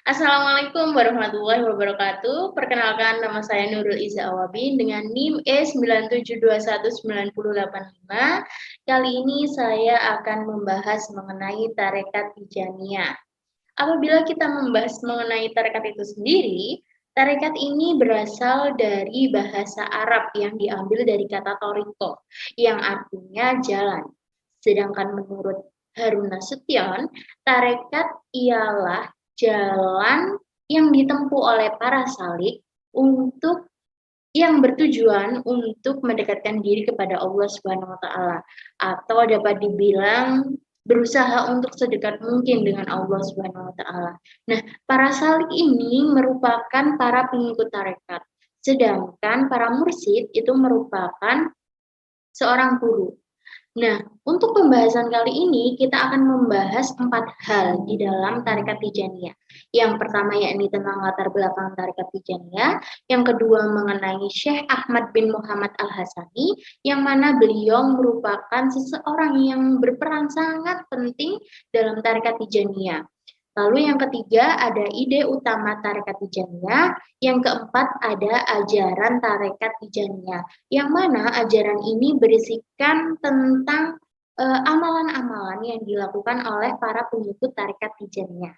Assalamualaikum warahmatullahi wabarakatuh. Perkenalkan, nama saya Nurul Iza Awabin dengan NIM E9721985. Kali ini saya akan membahas mengenai tarekat Tijaniyah. Apabila kita membahas mengenai tarekat itu sendiri, tarekat ini berasal dari bahasa Arab yang diambil dari kata toriko, yang artinya jalan. Sedangkan menurut Harun Nasution, tarekat ialah jalan yang ditempuh oleh para salik untuk yang bertujuan untuk mendekatkan diri kepada Allah Subhanahu wa taala, atau dapat dibilang berusaha untuk sedekat mungkin dengan Allah Subhanahu wa taala. Nah, para salik ini merupakan para pengikut tarekat. Sedangkan para mursyid itu merupakan seorang guru. Nah, untuk pembahasan kali ini kita akan membahas 4 hal di dalam tarekat Tijaniyah. Yang pertama yakni tentang latar belakang tarekat Tijaniyah, yang kedua mengenai Syekh Ahmad bin Muhammad Al-Hasani, yang mana beliau merupakan seseorang yang berperan sangat penting dalam tarekat Tijaniyah. Lalu yang ketiga ada ide utama tarekat Tijaniyah, yang keempat ada ajaran tarekat Tijaniyah, yang mana ajaran ini berisikan tentang amalan-amalan yang dilakukan oleh para pengikut tarekat Tijaniyah.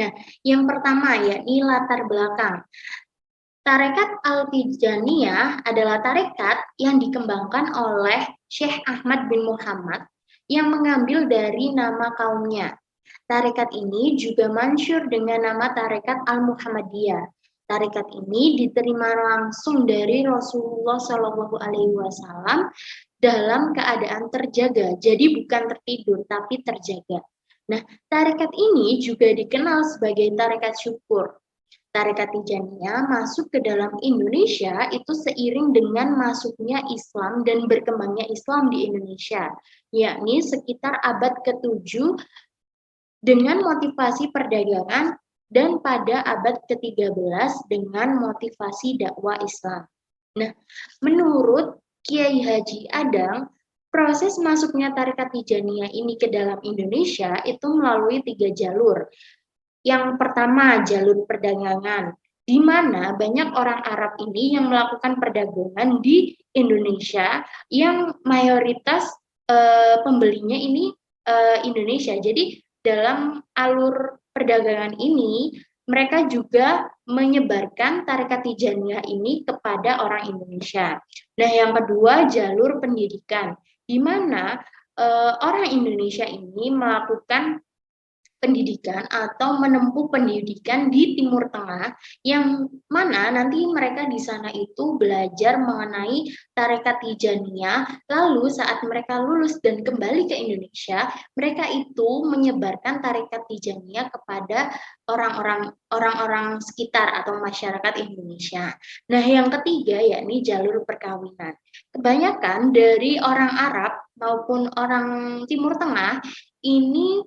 Nah, yang pertama yakni latar belakang. Tarekat Al-Tijaniyah adalah tarekat yang dikembangkan oleh Syekh Ahmad bin Muhammad yang mengambil dari nama kaumnya. Tarekat ini juga masyhur dengan nama Tarekat Al-Muhammadiyah. Tarekat ini diterima langsung dari Rasulullah Shallallahu Alaihi Wasallam dalam keadaan terjaga, jadi bukan tertidur tapi terjaga. Nah, tarekat ini juga dikenal sebagai tarekat syukur. Tarekat Tijaniyah masuk ke dalam Indonesia itu seiring dengan masuknya Islam dan berkembangnya Islam di Indonesia, yakni sekitar abad ke-7 dengan motivasi perdagangan dan pada abad ke-13 dengan motivasi dakwah Islam. Nah, menurut Kiai Haji Adang, proses masuknya tarekat Tijaniyah ini ke dalam Indonesia itu melalui 3 jalur. Yang pertama, jalur perdagangan, di mana banyak orang Arab ini yang melakukan perdagangan di Indonesia yang mayoritas pembelinya ini Indonesia. Jadi dalam alur perdagangan ini mereka juga menyebarkan tarekat Tijaniyah ini kepada orang Indonesia. Nah, yang kedua jalur pendidikan, di mana orang Indonesia ini melakukan pendidikan atau menempuh pendidikan di Timur Tengah, yang mana nanti mereka di sana itu belajar mengenai tarekat Tijaniyah, lalu saat mereka lulus dan kembali ke Indonesia, mereka itu menyebarkan tarekat Tijaniyah kepada orang-orang sekitar atau masyarakat Indonesia. Nah, yang ketiga yakni jalur perkawinan. Kebanyakan dari orang Arab maupun orang Timur Tengah ini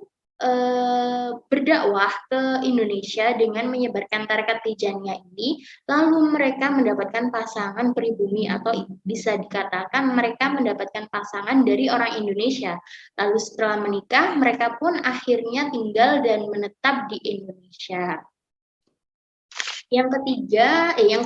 berdakwah ke Indonesia dengan menyebarkan tarekat Tijaniyah ini, lalu mereka mendapatkan pasangan pribumi atau bisa dikatakan mereka mendapatkan pasangan dari orang Indonesia. Lalu setelah menikah, mereka pun akhirnya tinggal dan menetap di Indonesia. Yang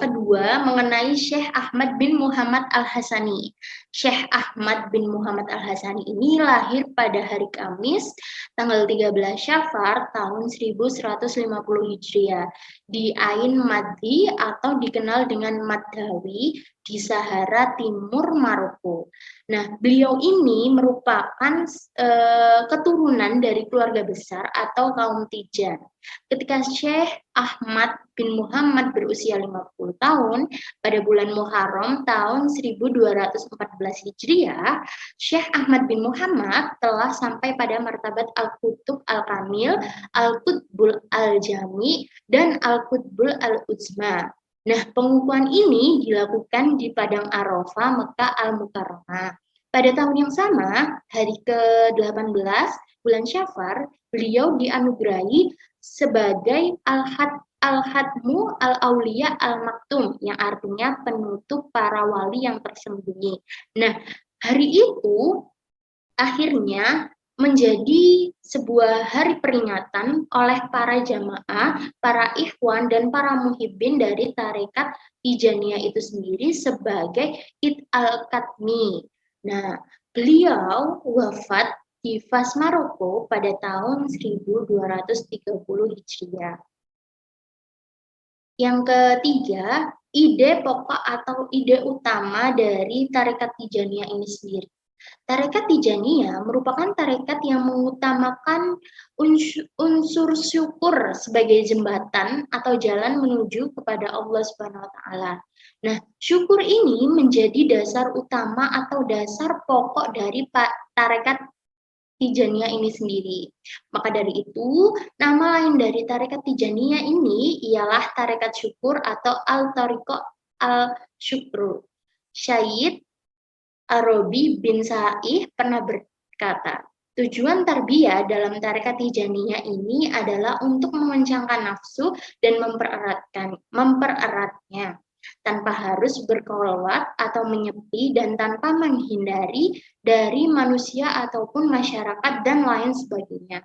kedua mengenai Syekh Ahmad bin Muhammad Al-Hasani. Syekh Ahmad bin Muhammad Al-Hasani ini lahir pada hari Kamis tanggal 13 Syafar tahun 1150 Hijriah di Ain Madri atau dikenal dengan Madawi di Sahara Timur Maroko. Nah, beliau ini merupakan keturunan dari keluarga besar atau kaum Tijan. Ketika Syekh Ahmad bin Muhammad berusia 50 tahun, pada bulan Muharram tahun 1214 Hijriah, Syekh Ahmad bin Muhammad telah sampai pada martabat Al-Qutub Al-Kamil, Al-Qutbul Al-Jami, dan Al-Qutbul Al-Uzma. Nah, pengukuhan ini dilakukan di Padang Arafah, Mekah Al-Mukarramah. Pada tahun yang sama, hari ke-18, bulan Syafar, beliau dianugerahi sebagai Al-Hadmu Al-Auliya Al-Maktum, yang artinya penutup para wali yang tersembunyi. Nah, hari itu akhirnya menjadi sebuah hari peringatan oleh para jamaah, para ikhwan, dan para muhibbin dari tarekat Tijaniyah itu sendiri sebagai Id al-Katmi. Nah, beliau wafat di Fas, Maroko pada tahun 1230 Hijriah. Yang ketiga, ide pokok atau ide utama dari tarekat Tijaniyah ini sendiri. Tarekat Tijaniyah merupakan tarekat yang mengutamakan unsur syukur sebagai jembatan atau jalan menuju kepada Allah Subhanahu wa taala. Nah, syukur ini menjadi dasar utama atau dasar pokok dari tarekat Tijaniyah ini sendiri. Maka dari itu, nama lain dari tarekat Tijaniyah ini ialah tarekat syukur atau al-tariqah al-syukru. Syahid Arabi bin Sa'ih pernah berkata, tujuan tarbiyah dalam tarekat Tijaniyah ini adalah untuk mengencangkan nafsu dan mempereratnya tanpa harus berkolot atau menyepi dan tanpa menghindari dari manusia ataupun masyarakat dan lain sebagainya.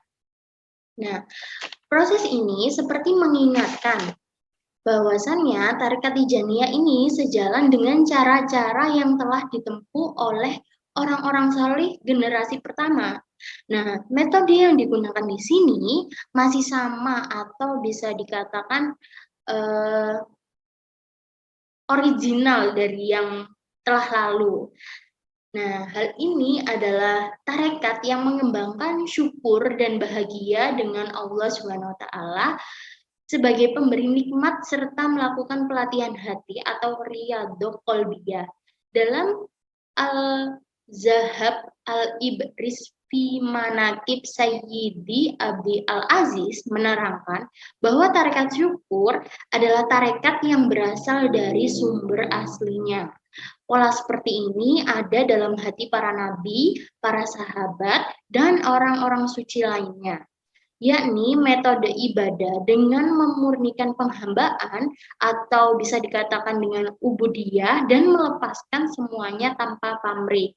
Nah, proses ini seperti mengingatkan bahwasannya tarekat Tijaniyah ini sejalan dengan cara-cara yang telah ditempuh oleh orang-orang saleh generasi pertama. Nah, metode yang digunakan di sini masih sama atau bisa dikatakan original dari yang telah lalu. Nah, hal ini adalah tarekat yang mengembangkan syukur dan bahagia dengan Allah Subhanahu wa taala sebagai pemberi nikmat serta melakukan pelatihan hati atau riyadhah qalbiyah. Dalam Al-Zahab Al-Ibris fi Manaqib Sayyidi Abdi Al-Aziz menerangkan bahwa tarekat syukur adalah tarekat yang berasal dari sumber aslinya. Pola seperti ini ada dalam hati para nabi, para sahabat, dan orang-orang suci lainnya, yakni metode ibadah dengan memurnikan penghambaan atau bisa dikatakan dengan ubudiyah dan melepaskan semuanya tanpa pamrih.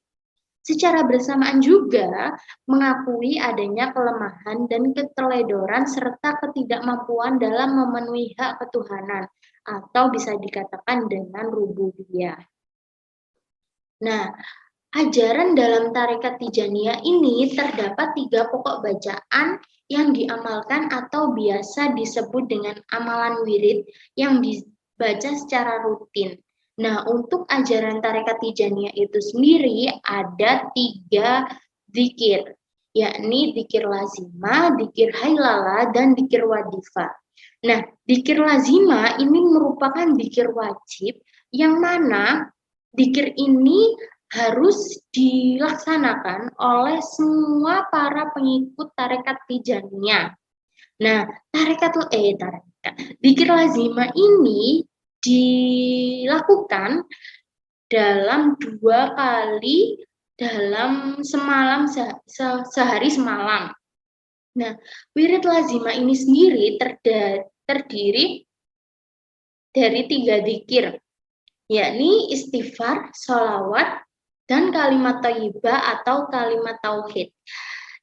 Secara bersamaan juga mengakui adanya kelemahan dan keteledoran serta ketidakmampuan dalam memenuhi hak ketuhanan atau bisa dikatakan dengan rububiyah. Nah, ajaran dalam tarekat Tijaniyah ini terdapat 3 pokok bacaan yang diamalkan atau biasa disebut dengan amalan wirid yang dibaca secara rutin. Nah, untuk ajaran tarekat Tijaniyah itu sendiri ada 3 zikir, yakni zikir lazimah, zikir hailala, dan zikir wadifah. Nah, zikir lazimah ini merupakan zikir wajib yang mana zikir ini harus dilaksanakan oleh semua para pengikut tarekat Tijaniyah. Nah, zikir lazimah ini dilakukan dalam 2 kali dalam semalam sehari semalam. Nah, wirid lazimah ini sendiri terdiri dari 3 zikir, yakni istighfar, sholawat, dan kalimat thayyibah atau kalimat tauhid.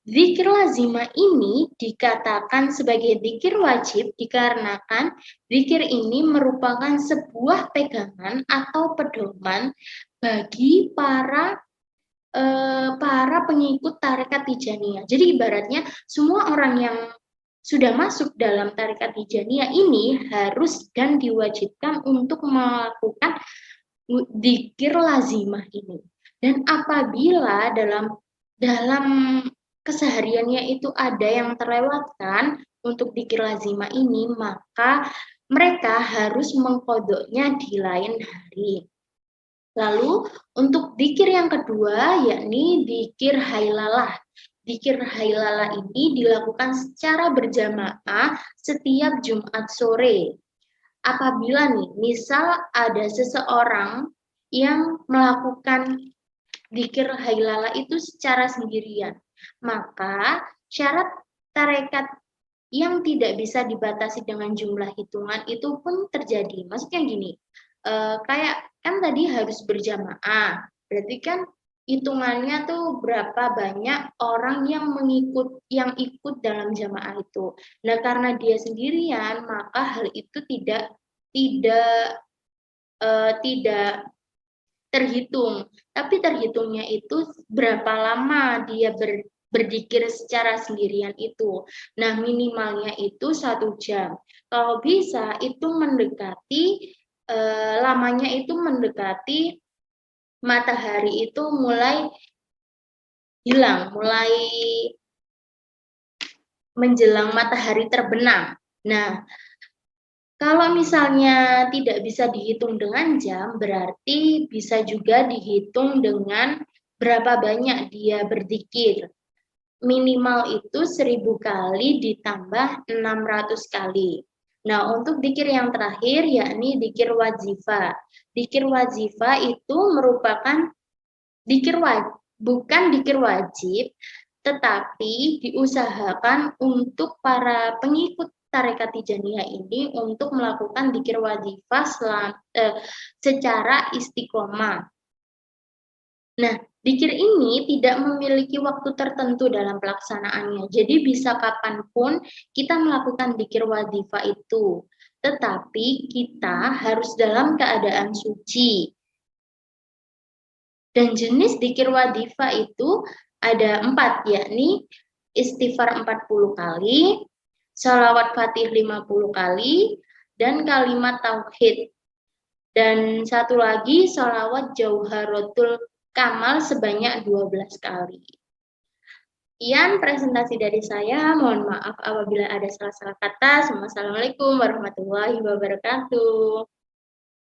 Zikir lazimah ini dikatakan sebagai zikir wajib dikarenakan zikir ini merupakan sebuah pegangan atau pedoman bagi para pengikut tarekat Tijaniyah. Jadi ibaratnya semua orang yang sudah masuk dalam tarekat Tijaniyah ini harus dan diwajibkan untuk melakukan zikir lazimah ini. Dan apabila dalam kesehariannya itu ada yang terlewatkan untuk zikir lazimah ini, maka mereka harus mengkodoknya di lain hari. Lalu untuk zikir yang kedua yakni zikir hailalah. Zikir hailalah ini dilakukan secara berjamaah setiap Jumat sore. Apabila nih, misal ada seseorang yang melakukan zikir hailala itu secara sendirian, maka syarat tarekat yang tidak bisa dibatasi dengan jumlah hitungan itu pun terjadi. Maksudnya gini, kayak kan tadi harus berjamaah, berarti kan hitungannya tuh berapa banyak orang yang ikut dalam jamaah itu. Nah, karena dia sendirian, maka hal itu tidak tidak terhitung. Tapi terhitungnya itu berapa lama dia berzikir secara sendirian itu. Nah, minimalnya itu 1 jam. Kalau bisa itu mendekati lamanya itu mendekati matahari itu mulai hilang, mulai menjelang matahari terbenam. Nah, kalau misalnya tidak bisa dihitung dengan jam, berarti bisa juga dihitung dengan berapa banyak dia berzikir. Minimal itu 1000 kali ditambah 600 kali. Nah, untuk dzikir yang terakhir yakni dzikir wazifah. Dzikir wazifah itu merupakan bukan dzikir wajib, tetapi diusahakan untuk para pengikut tarekat Tijaniyah ini untuk melakukan dzikir wazifah secara istiqomah. Nah, dzikir ini tidak memiliki waktu tertentu dalam pelaksanaannya. Jadi bisa kapanpun kita melakukan dzikir wazifah itu. Tetapi kita harus dalam keadaan suci. Dan jenis dzikir wazifah itu ada 4, yakni istighfar 40 kali, sholawat fatih 50 kali, dan kalimat tauhid. Dan satu lagi sholawat jauharatul kamal sebanyak 12 kali. Sekian presentasi dari saya. Mohon maaf apabila ada salah-salah kata. Wassalamualaikum warahmatullahi wabarakatuh.